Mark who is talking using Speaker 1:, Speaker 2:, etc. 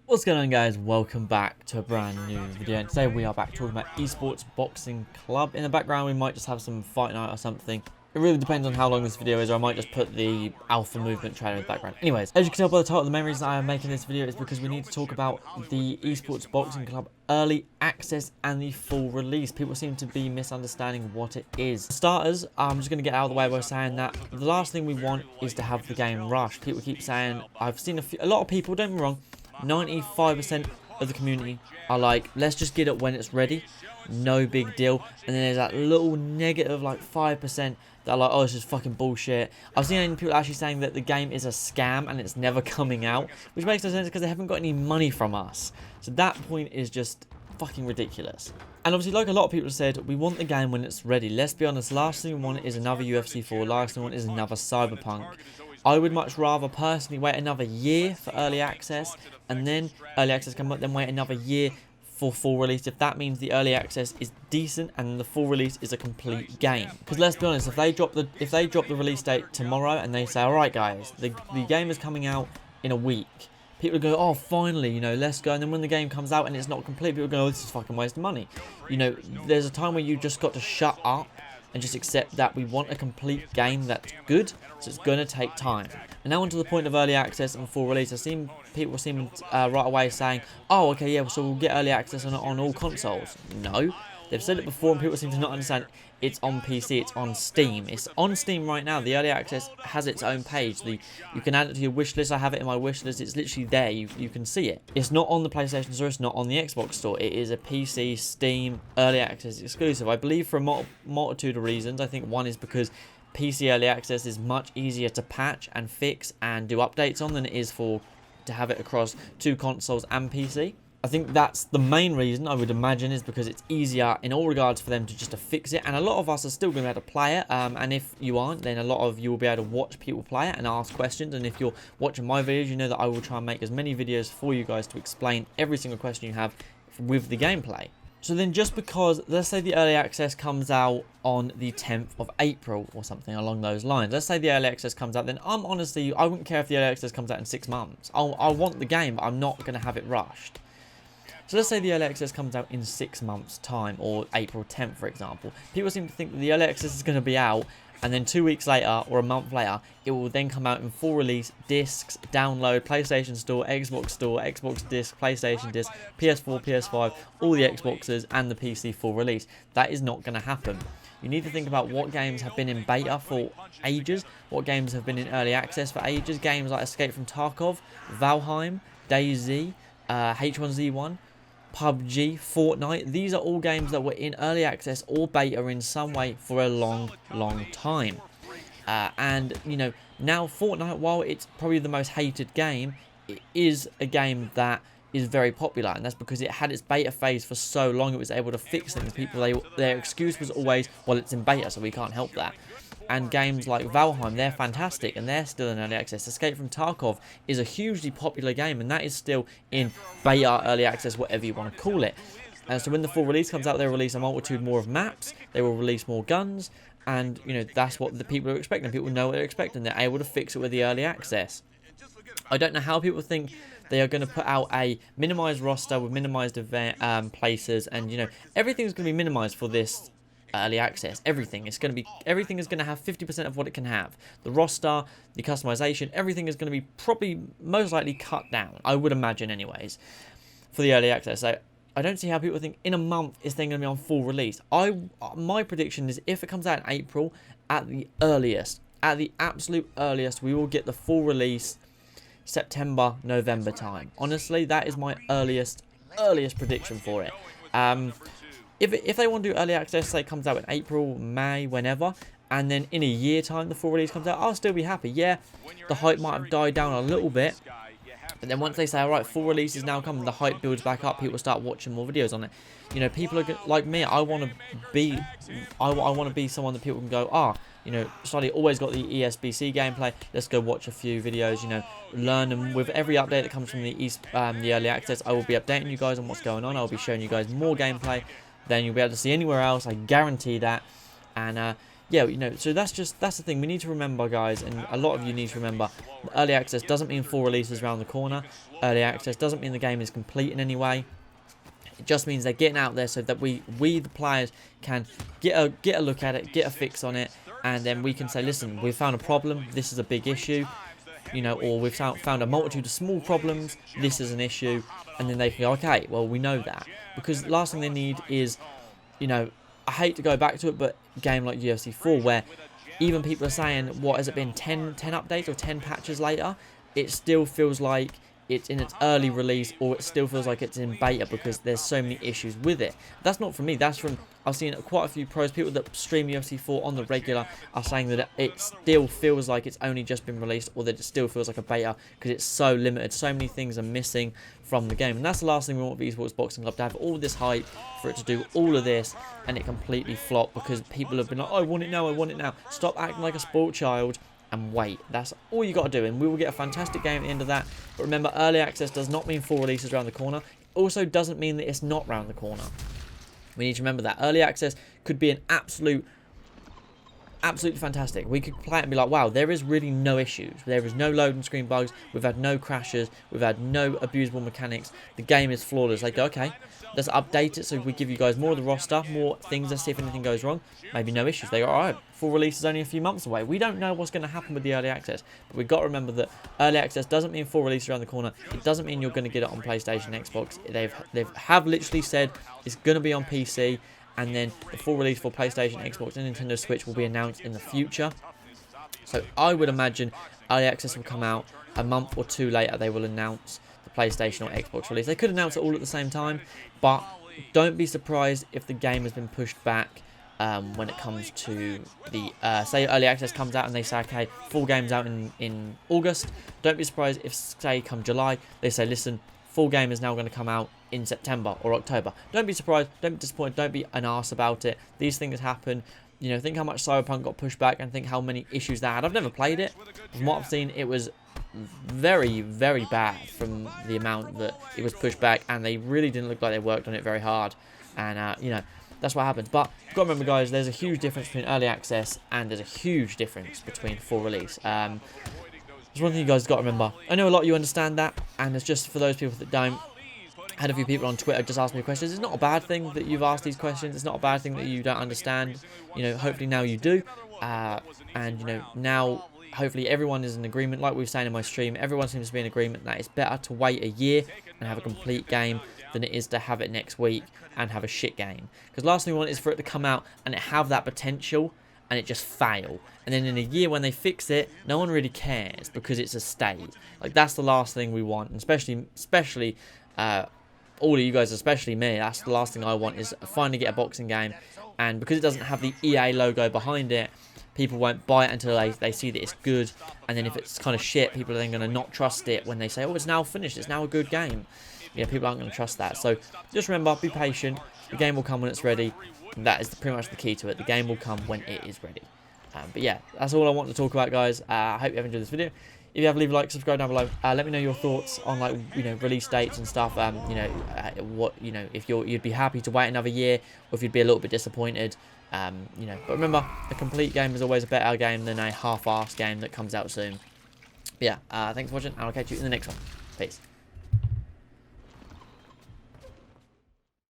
Speaker 1: What's going on, guys? Welcome back to a brand new video, and today we are back talking about esports boxing club. In the background we might just have some fight night or something. It really depends on how long this video is, or I might just put the alpha movement trailer in the background. Anyways, as you can tell by the title, the main reason I am making this video is because we need to talk about the esports boxing club early access and the full release. People seem to be misunderstanding what it is. For starters, I'm just going to get out of the way by saying that the last thing we want is to have the game rushed. People keep saying, I've seen a lot of people, don't get me wrong, 95% of the community are like, let's just get it when it's ready, no big deal. And then there's that little negative like 5% that are like, oh, it's just fucking bullshit. I've seen people actually saying that the game is a scam and it's never coming out, which makes no sense because they haven't got any money from us. So that point is just fucking ridiculous. And obviously, like a lot of people have said, we want the game when it's ready. Let's be honest, last thing we want is another UFC 4, last thing we want is another Cyberpunk. I would much rather personally wait another year for early access, and then early access come up, then wait another year for full release, if that means the early access is decent and the full release is a complete game. Because let's be honest, if they drop the release date tomorrow and they say, all right guys, the game is coming out in a week, people go, oh, finally, you know, let's go. And then when the game comes out and it's not complete, people go, oh, this is fucking waste of money. You know, there's a time where you just got to shut up and just accept that we want a complete game that's good, so it's going to take time. And now onto the point of early access and full release. I've seen people right away saying, oh, okay, yeah, so we'll get early access on all consoles. No. They've said it before and people seem to not understand. It's on PC, it's on Steam. It's on Steam right now. The early access has its own page. You can add it to your wish list. I have it in my wish list. It's literally there. You can see it. It's not on the PlayStation Store. It's not on the Xbox Store. It is a PC, Steam, early access exclusive. I believe for a multitude of reasons. I think one is because PC early access is much easier to patch and fix and do updates on than it is to have it across two consoles and PC. I think that's the main reason, I would imagine, is because it's easier in all regards for them to just fix it. And a lot of us are still going to be able to play it. And if you aren't, then a lot of you will be able to watch people play it and ask questions. And if you're watching my videos, you know that I will try and make as many videos for you guys to explain every single question you have with the gameplay. So then just because, let's say the early access comes out on the 10th of April or something along those lines. Let's say the early access comes out, then I wouldn't care if the early access comes out in 6 months. I want the game, but I'm not going to have it rushed. So let's say the early access comes out in 6 months' time, or April 10th, for example. People seem to think that the early access is going to be out, and then 2 weeks later, or a month later, it will then come out in full release, discs, download, PlayStation Store, Xbox disc, PlayStation disc, PS4, PS5, all the Xboxes, and the PC full release. That is not going to happen. You need to think about what games have been in beta for ages, what games have been in early access for ages. Games like Escape from Tarkov, Valheim, DayZ, H1Z1, PUBG, Fortnite. These are all games that were in early access or beta in some way for a long time. And, you know, now Fortnite, while it's probably the most hated game, it is a game that is very popular, and that's because it had its beta phase for so long. It was able to fix things. Their excuse was always, well, it's in beta, so we can't help that. And games like Valheim, they're fantastic, and they're still in early access. Escape from Tarkov is a hugely popular game, and that is still in beta, early access, whatever you want to call it. And so when the full release comes out, they'll release a multitude more of maps, they will release more guns, and, you know, that's what the people are expecting. People know what they're expecting. They're able to fix it with the early access. I don't know how people think they are going to put out a minimized roster with minimized event places, and, you know, everything's going to be minimized for this early access. Everything is going to have 50% of what it can have. The roster, the customization, everything is going to be probably most likely cut down, I would imagine anyways, for the early access. So I don't see how people think in a month it's then going to be on full release. My prediction is if it comes out in April, at the earliest, at the absolute earliest, we will get the full release September, November time. Honestly, that is my earliest prediction for it. If they want to do early access, say it comes out in April, May, whenever, and then in a year time the full release comes out, I'll still be happy. Yeah, the hype might have died down a little bit, but then once they say, all right, full release is now coming, the hype builds back up, people start watching more videos on it. You know, people are like me. I want to be someone that people can go, you know, Slightly always got the ESBC gameplay. Let's go watch a few videos, you know, learn. And with every update that comes from the early access, I will be updating you guys on what's going on. I'll be showing you guys more gameplay than you'll be able to see anywhere else. I guarantee that. And yeah, you know, so that's the thing. We need to remember, guys, and a lot of you need to remember, early access doesn't mean full releases around the corner. Early access doesn't mean the game is complete in any way. It just means they're getting out there so that we the players can get a look at it, get a fix on it, and then we can say, listen, we've found a problem, this is a big issue, you know, or we've found a multitude of small problems, this is an issue, and then they can go, okay, well, we know that. Because the last thing they need is, you know, I hate to go back to it, but a game like UFC 4, where even people are saying, what has it been, 10 updates or 10 patches later, it still feels like it's in its early release, or it still feels like it's in beta because there's so many issues with it. That's not from me, that's from, I've seen quite a few pros, people that stream UFC 4 on the regular are saying that it still feels like it's only just been released, or that it still feels like a beta because it's so limited, so many things are missing from the game. And that's the last thing we want with Esports Boxing Club, to have all this hype for it to do all of this and it completely flop because people have been like, oh, I want it now, I want it now. Stop acting like a spoiled child and wait. That's all you got to do, and we will get a fantastic game at the end of that. But remember, early access does not mean full releases around the corner. It also doesn't mean that it's not around the corner. We need to remember that early access could be an absolutely fantastic. We could play it and be like, wow, there is really no issues. There is no loading screen bugs. We've had no crashes. We've had no abusable mechanics. The game is flawless. They go, okay, let's update it so we give you guys more of the roster, more things. Let's see if anything goes wrong. Maybe no issues. They go, all right, full release is only a few months away. We don't know what's going to happen with the early access, but we've got to remember that early access doesn't mean full release around the corner. It doesn't mean you're going to get it on PlayStation, Xbox. They have literally said it's going to be on PC, and then the full release for PlayStation, Xbox, and Nintendo Switch will be announced in the future. So I would imagine early access will come out a month or two later. They will announce the PlayStation or Xbox release. They could announce it all at the same time, but don't be surprised if the game has been pushed back when it comes to the say early access comes out and they say, okay, full game's out in August. Don't be surprised if, say, come July, they say, listen, full game is now going to come out in September or October. Don't be surprised, don't be disappointed, don't be an arse about it. These things happen. You know, think how much Cyberpunk got pushed back and think how many issues that had. I've never played it. From what I've seen, it was very, very bad from the amount that it was pushed back, and they really didn't look like they worked on it very hard. And, you know, that's what happens. But you've got to remember, guys, there's a huge difference between early access and there's a huge difference between full release. There's one thing you guys got to remember. I know a lot of you understand that, and it's just for those people that don't. I had a few people on Twitter just ask me questions. It's not a bad thing that you've asked these questions. It's not a bad thing that you don't understand. You know, hopefully now you do. And, you know, now hopefully everyone is in agreement. Like we were saying in my stream, everyone seems to be in agreement that it's better to wait a year and have a complete game than it is to have it next week and have a shit game. Because last thing we want is for it to come out and it have that potential and it just fail. And then in a year when they fix it, no one really cares because it's a state. Like, that's the last thing we want. And especially all of you guys, especially me, that's the last thing I want, is finally get a boxing game. And because it doesn't have the EA logo behind it, people won't buy it until they see that it's good. And then if it's kind of shit, people are then going to not trust it when they say, oh, it's now finished, it's now a good game. You know, people aren't going to trust that. So just remember, be patient. The game will come when it's ready. That is pretty much the key to it. The game will come when it is ready. But yeah, that's all I want to talk about, guys. I hope you have enjoyed this video. If you have, leave a like, subscribe down below. Let me know your thoughts on, like, you know, release dates and stuff. You know, what, you know, if you'd be happy to wait another year, or if you'd be a little bit disappointed. You know, but remember, a complete game is always a better game than a half-assed game that comes out soon. But yeah, thanks for watching, and I'll catch you in the next one. Peace.